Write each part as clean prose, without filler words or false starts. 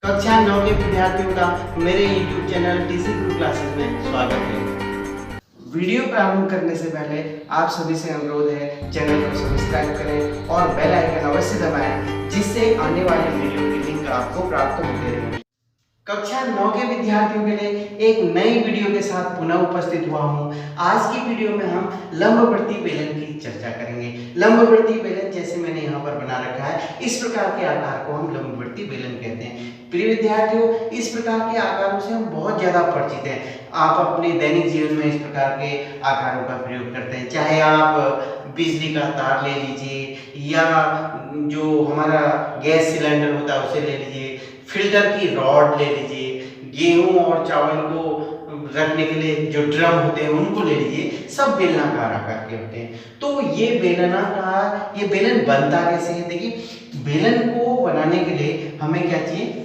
कक्षा 9 के विद्यार्थियों का मेरे YouTube चैनल टीसी गुरु क्लासेस में स्वागत है। वीडियो प्रारंभ करने से पहले आप सभी से अनुरोध है, चैनल को सब्सक्राइब करें और बेल आइकन अवश्य दबाएं, जिससे आने वाले वीडियो की लिंक आपको प्राप्त होते रहे। कक्षा 9 के विद्यार्थियों के लिए एक नई वीडियो के साथ पुनः उपस्थित हुआ हूँ। आज की वीडियो में हम लंबवर्ती बेलन की चर्चा करेंगे। लंबवर्ती बेलन जैसे मैंने यहाँ पर बना रखा है, इस प्रकार के आकार को हम लंबवर्ती बेलन कहते हैं। प्रिय विद्यार्थियों, इस प्रकार के आकारों से हम बहुत ज़्यादा परिचित हैं। आप अपने दैनिक जीवन में इस प्रकार के आकारों का प्रयोग करते हैं, चाहे आप बिजली का तार ले लीजिए या जो हमारा गैस सिलेंडर होता है उसे ले लीजिए, फिल्टर की रॉड ले लीजिए, गेहूं और चावल को रखने के लिए जो ड्रम होते हैं उनको ले लीजिए, सब बेलनाकार आकार के होते हैं। तो ये बेलनाकार, ये बेलन बनता कैसे है? देखिए, बेलन को बनाने के लिए हमें क्या चाहिए?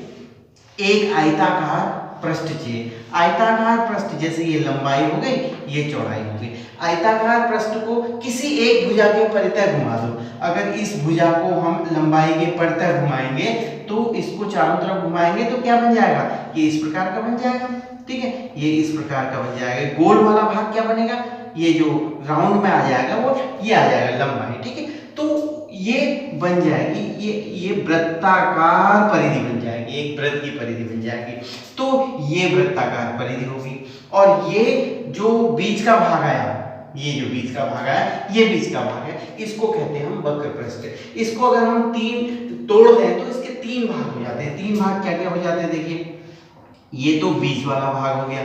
एक आयताकार पृष्ठ चाहिए। आयताकार पृष्ठ, जैसे ये लंबाई हो गई, ये चौड़ाई हो गई। आयताकार पृष्ठ को किसी एक भुजा के परितः घुमा दो। अगर इस भुजा को हम लंबाई के परितः घुमाएंगे तो इसको चारों तरफ घुमाएंगे तो क्या बन जाएगा? ये इस प्रकार का बन जाएगा। ठीक है, ये इस प्रकार का बन जाएगा। गोल वाला भाग क्या बनेगा? ये जो राउंड में आ जाएगा वो ये आ जाएगा लंबाई। ठीक है, तो ये बन जाएगी, ये वृत्ताकार परिधि बन जाएगी, एक वृत्त की परिधि बन जाएगी। तो ये वृत्ताकार परिधि होगी। और ये जो बीच का भाग आया, ये जो बीच का भाग आया, ये बीच का भाग है, इसको कहते हैं हम वक्र पृष्ठ। इसको अगर हम तीन तोड़ दें तो इसके तीन भाग हो जाते हैं। तीन भाग क्या क्या हो जाते हैं? देखिए, ये तो बीच वाला भाग हो गया,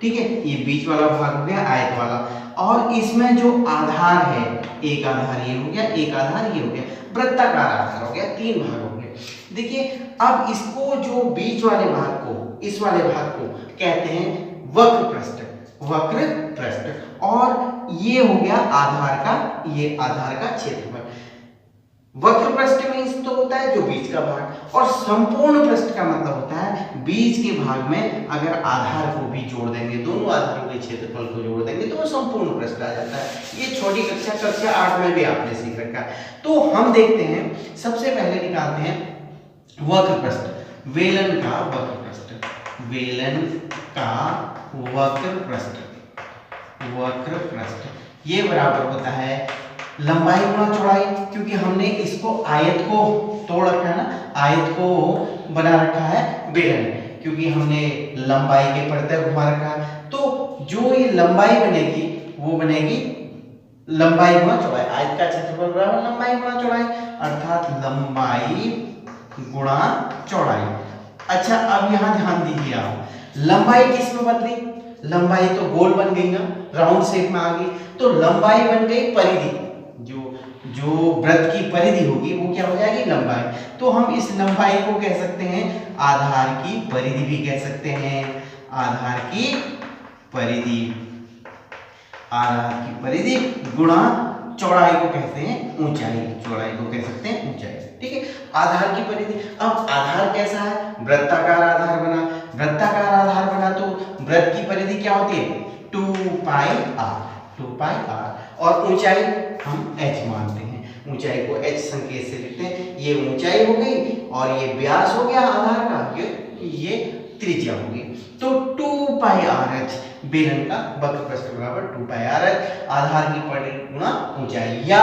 ठीक है, ये बीच वाला भाग हो गया आयत वाला, और इसमें जो आधार है, एक आधार ये हो गया, एक आधार ये हो गया, वृत्ताकार आधार हो गया, तीन भाग हो गए। देखिए, अब इसको जो बीच वाले भाग को, इस वाले भाग को कहते हैं वक्र पृष्ठ, वक्र पृष्ठ। और ये हो गया आधार का, ये आधार का क्षेत्रफल। वक्र पृष्ठ में तो होता है जो बीच का भाग, और संपूर्ण पृष्ठ का मतलब होता है बीच के भाग में अगर आधार को भी जोड़ देंगे, दोनों आधारों के क्षेत्रफल को जोड़ देंगे तो वो संपूर्ण पृष्ठ आ जाता है। ये छोटी कक्षा 8 में भी आपने सीख रखा है। तो हम देखते हैं, सबसे पहले निकालते हैं वक्र पृष्ठ, बेलन का वक्र पृष्ठ, बेलन का वक्र पृष्ठ, वक्र पृष्ठ ये बराबर होता है लंबाई गुणा चौड़ाई, क्योंकि हमने इसको आयत को तोड़ रखा है ना, आयत को बना रखा है बेलन, क्योंकि हमने लंबाई के परितः घुमा रखा है। तो जो ये लंबाई बनेगी वो बनेगी लंबाई गुणा चौड़ाई। आयत का क्षेत्रफल बराबर लंबाई गुणा चौड़ाई, अर्थात लंबाई गुणा चौड़ाई। अच्छा, अब यहाँ ध्यान दीजिए आप, लंबाई किस में बदली? लंबाई तो गोल बन गई ना, राउंड शेप में आ गई, तो लंबाई बन गई परिधि। जो वृत्त की परिधि होगी वो क्या हो जाएगी? लंबाई। तो हम इस लंबाई को कह सकते हैं आधार की परिधि भी कह सकते हैं, आधार की परिधि, आधार की परिधि गुणा चौड़ाई को कहते हैं ऊंचाई, चौड़ाई को कह सकते हैं ऊंचाई। ठीक है, आधार की परिधि। अब आधार कैसा है? वृत्ताकार आधार बना, वृत्ताकार आधार बना तो वृत्त की परिधि क्या होती है? 2 पाई r, 2 पाई r। और ऊंचाई हम h मानते हैं, ऊंचाई को h संकेत से लिखते हैं। ये ऊंचाई हो गई और ये व्यास हो गया आधार का, ये त्रिज्या हो गई। तो 2 पाई RH बेलन का वक्र पृष्ठ बराबर 2 पाई RH, आधार की परिधि गुणा ऊंचाई। या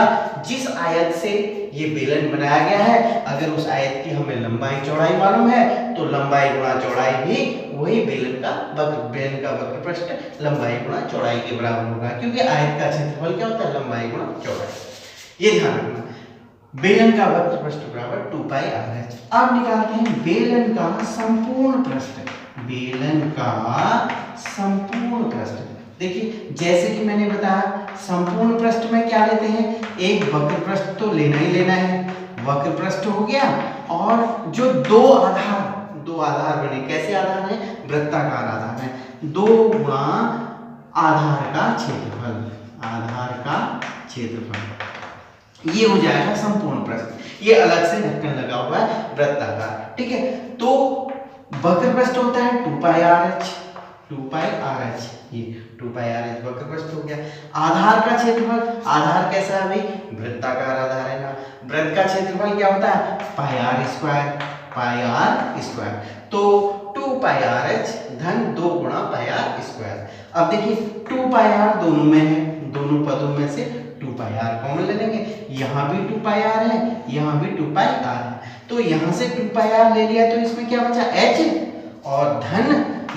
जिस आयत से ये बेलन बनाया गया है, अगर उस आयत की हमें लंबाई चौड़ाई मालूम है तो लंबाई गुणा चौड़ाई भी वही बेलन का वक्र पृष्ठ लंबाई गुणा चौड़ाई के बराबर होगा, क्योंकि आयत का क्षेत्रफल क्या होता है? लंबाई गुणा चौड़ाई। ये ध्यान रखना, बेलन का वक्र पृष्ठ बराबर 2 पाई RH। अब निकालते हैं बेलन का संपूर्ण पृष्ठ, बेलन का संपूर्ण पृष्ठ। देखिए, जैसे कि मैंने बताया, संपूर्ण पृष्ठ में क्या लेते हैं? एक वक्र पृष्ठ तो लेना ही लेना है, वक्र पृष्ठ हो गया, और जो दो आधार बने, कैसे आधार है? वृत्ताकार आधार है, 2 गुणा आधार का क्षेत्रफल, आधार का क्षेत्रफल, ये हो जाएगा संपूर्ण पृष्ठ। ये अलग से ढक्कन लगा हुआ है वृत्ताकार। ठीक है, तो वक्र पृष्ठ होता है 2 पाई RH, 2 पाई RH, ये 2 पाई RH वक्र पृष्ठ हो गया। आधार का क्षेत्रफल, आधार कैसा है भाई? वृत्ताकार आधार है ना, वृत्त का क्षेत्रफल क्या होता है? पाई r स्क्वायर, पाई r स्क्वायर। तो 2 पाई आर एच धन 2 गुणा पाई आर स्क्वायर। अब देखिए 2 पाई आर दोनों में है, दोनों पदों में से 2 पाई आर कॉमन ले लेंगे, यहाँ भी 2 पाई आर है, यहाँ भी 2 पाई आर है, तो यहाँ से 2 पाई आर ले लिया तो इसमें क्या बचा h, और धन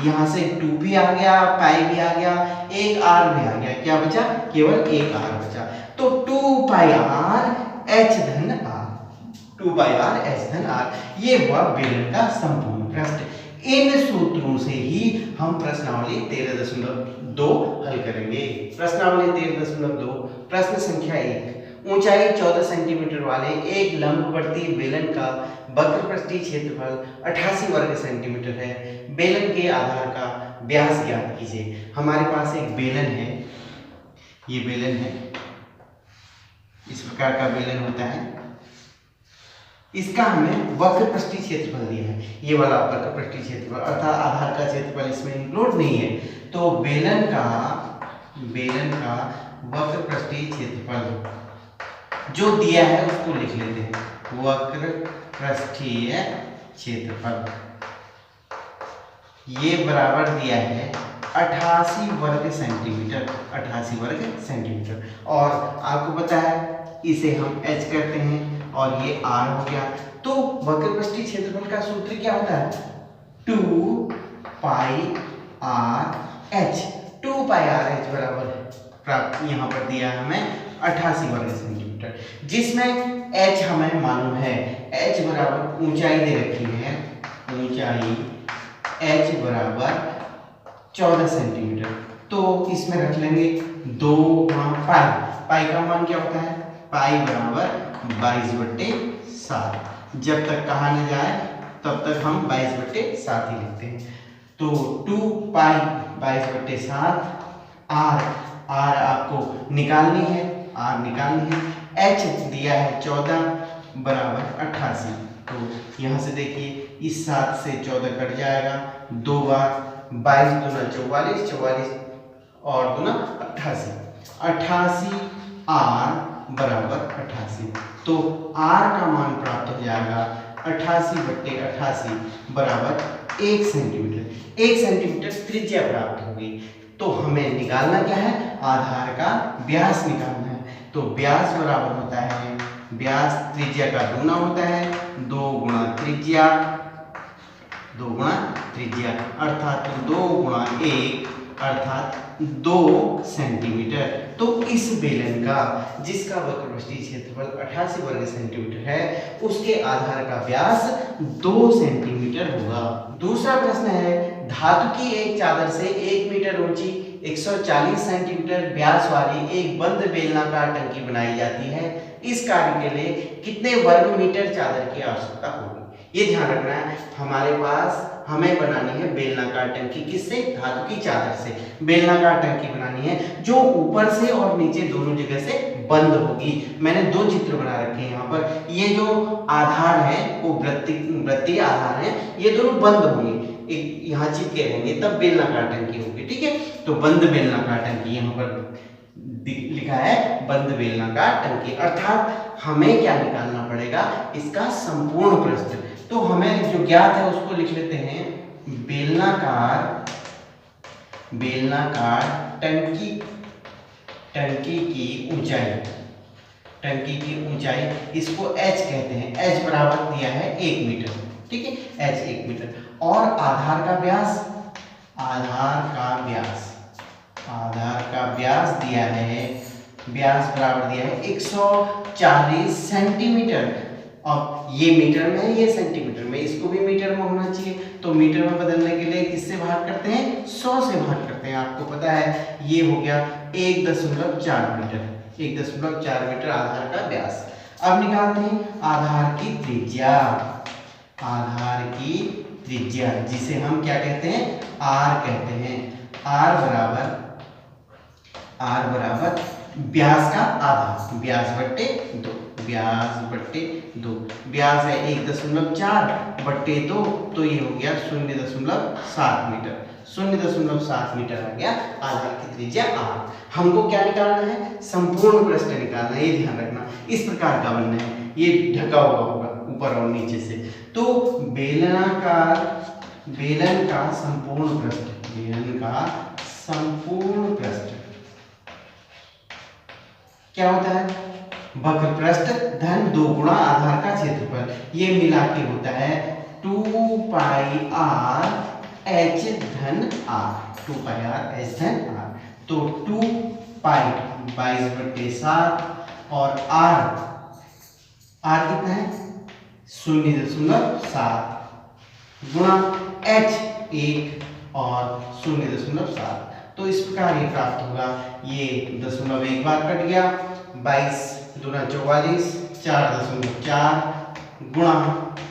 यहाँ से 2 भी आ गया, पाई भी आ गया, एक आर भी आ गया, क्या बचा, केवल एक आर बचा। तो 2 पाई आर h धन आर, 2 पाई आर h धन आर, ये हुआ बेलन का संपूर्ण पृष्ठ। इन सूत्रों से ही हम प्रश्नावली 13.2 हल करेंगे। प्रश्नावली 13.2 प्रश्न संख्या 1, ऊंचाई 14 सेंटीमीटर वाले एक लंबवर्ती बेलन का वक्रपृष्ठीय क्षेत्रफल 88 वर्ग सेंटीमीटर है। बेलन के आधार का व्यास ज्ञात कीजिए। हमारे पास एक बेलन है, ये बेलन है, इस प्रकार का बेलन होता है, इसका हमें वक्रपृष्ठीय क्षेत्रफल दिया है, ये वाला वक्रपृष्ठीय क्षेत्रफल, अर्थात आधार का क्षेत्रफल इसमें इंक्लूड नहीं है। तो बेलन का वक्रपृष्ठीय क्षेत्रफल जो दिया है उसको लिख लेते हैं, वक्रपृष्ठीय क्षेत्रफल, ये बराबर दिया है 88 वर्ग सेंटीमीटर, 88 वर्ग सेंटीमीटर। और आपको पता है इसे हम h करते हैं और ये r हो गया। तो वक्रपृष्ठीय क्षेत्रफल का सूत्र क्या होता है, 2 पाई आर एच, 2 पाई आर एच बराबर प्राप्त यहाँ पर दिया है हमें 88 वर्ग सेंटीमीटर, जिसमें h हमें मालूम है, h बराबर ऊंचाई दे रखी है, ऊंचाई h बराबर 14 सेंटीमीटर, तो इसमें रख लेंगे 2 पाई, पाई का मान क्या होता है, पाई बराबर 22/7, जब तक कहा न जाए तब तक हम 22/7 ही लिखते हैं। तो 2 पाई 22/7, आर आपको निकालनी है, h दिया है 14 बराबर 88, तो यहाँ से देखिए इस 7 से 14 कट जाएगा, 2 बार 22 दूना 44, 44 और दूना 88, 88 आर बराबर 88, तो r का मान प्राप्त हो जाएगा 88/88 बराबर 1 सेंटीमीटर। 1 सेंटीमीटर त्रिज्या प्राप्त होगी। तो हमें निकालना क्या है, आधार का व्यास निकालना है। तो व्यास बराबर होता है, व्यास त्रिज्या का गुना होता है, 2 गुणा त्रिज्या, अर्थात 2 गुणा 1 अर्थात 2 सेंटीमीटर। तो इस बेलन का जिसका वक्रपृष्ठीय क्षेत्रफल 88 वर्ग सेंटीमीटर है, उसके आधार का व्यास 2 सेंटीमीटर होगा। दूसरा प्रश्न है, धातु की एक चादर से 1 मीटर ऊंची 140 सेंटीमीटर व्यास वाली एक बंद बेलनाकार टंकी बनाई जाती है। इस कार्य के लिए कितने वर्ग मीटर चादर की आवश्यकता होगी? ये ध्यान रखना है, हमारे पास हमें बनानी है बेलनाकार टंकी, किससे, धातु की चादर से बेलनाकार टंकी बनानी है, जो ऊपर से और नीचे दोनों जगह से बंद होगी। मैंने 2 चित्र बना रखे हैं यहाँ पर, ये जो आधार है वो वृत्तीय आधार है, ये दोनों बंद होंगे, एक यहाँ चिपके रहेंगे, तब बेलनाकार टंकी होगी। ठीक है, तो बंद बेलनाकार टंकी यहाँ पर लिखा है, बंद बेलनाकार टंकी, अर्थात हमें क्या निकालना पड़ेगा, इसका संपूर्ण पृष्ठ। तो हमें जो ज्ञात है उसको लिख लेते हैं, बेलनाकार टंकी की ऊंचाई, इसको h कहते हैं, h बराबर दिया है 1 मीटर। ठीक है, h 1 मीटर, और आधार का व्यास दिया है, व्यास बराबर दिया है 140 सेंटीमीटर। अब ये मीटर में है, ये सेंटीमीटर में, इसको भी मीटर में होना चाहिए, तो मीटर में बदलने के लिए किससे भाग करते हैं, 100 से भाग करते हैं। आपको पता है ये हो गया 1.4 मीटर, 1.4 मीटर आधार का व्यास। अब निकालते हैं आधार की त्रिज्या, जिसे हम क्या कहते हैं, r कहते हैं। r बराबर व्यास का आधा, व्यास है 1.4/2, तो ये हो गया 0.7 मीटर, 0.7 मीटर आ गया आधार की त्रिज्या r। हमको क्या निकालना है, संपूर्ण पृष्ठ निकालना है, ये ध्यान रखना, इस प्रकार का बनना है, ये ढका हुआ होगा ऊपर और नीचे से। तो बेलनाकार बेलन का संपूर्ण पृष्ठ, बेलन का संपूर्ण पृष्ठ क्या होता है? वक्र पृष्ठ धन 2 गुणा आधार का क्षेत्रफल, ये मिला के होता है 2 पाई r h धन r, 2 पाई r h धन r। तो 2 पाई 22/7 और r कितना है? 0.7 गुणा h 1 और 0.7। तो इस प्रकार ये प्राप्त होगा, ये दशमलव एक बार कट गया, 22 दूना 44, 4.4 गुणा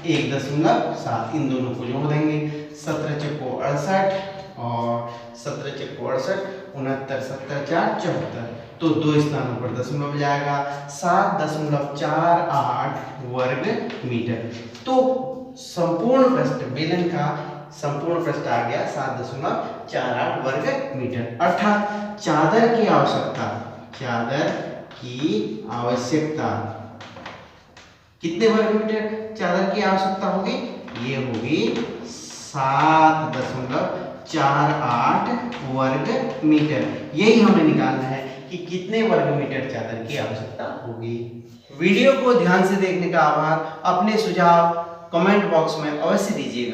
1.7, इन दोनों को जोड़ देंगे, 17 चौको 68 और 17 चौको 68, 69, 70, 4, 74। तो 2 स्थानों पर दशमलव जाएगा, 7.48 वर्ग मीटर। तो संपूर्ण पृष्ठ, बेलन का संपूर्ण पृष्ठ आ गया 7.48 वर्ग मीटर। अर्थात चादर की आवश्यकता, चादर की आवश्यकता कितने वर्ग मीटर चादर की आवश्यकता होगी? ये होगी 7.48 वर्ग मीटर। यही हमें निकालना है कि कितने वर्ग मीटर चादर की आवश्यकता होगी। वीडियो को ध्यान से देखने का आभार। अपने सुझाव कमेंट बॉक्स में अवश्य दीजिएगा।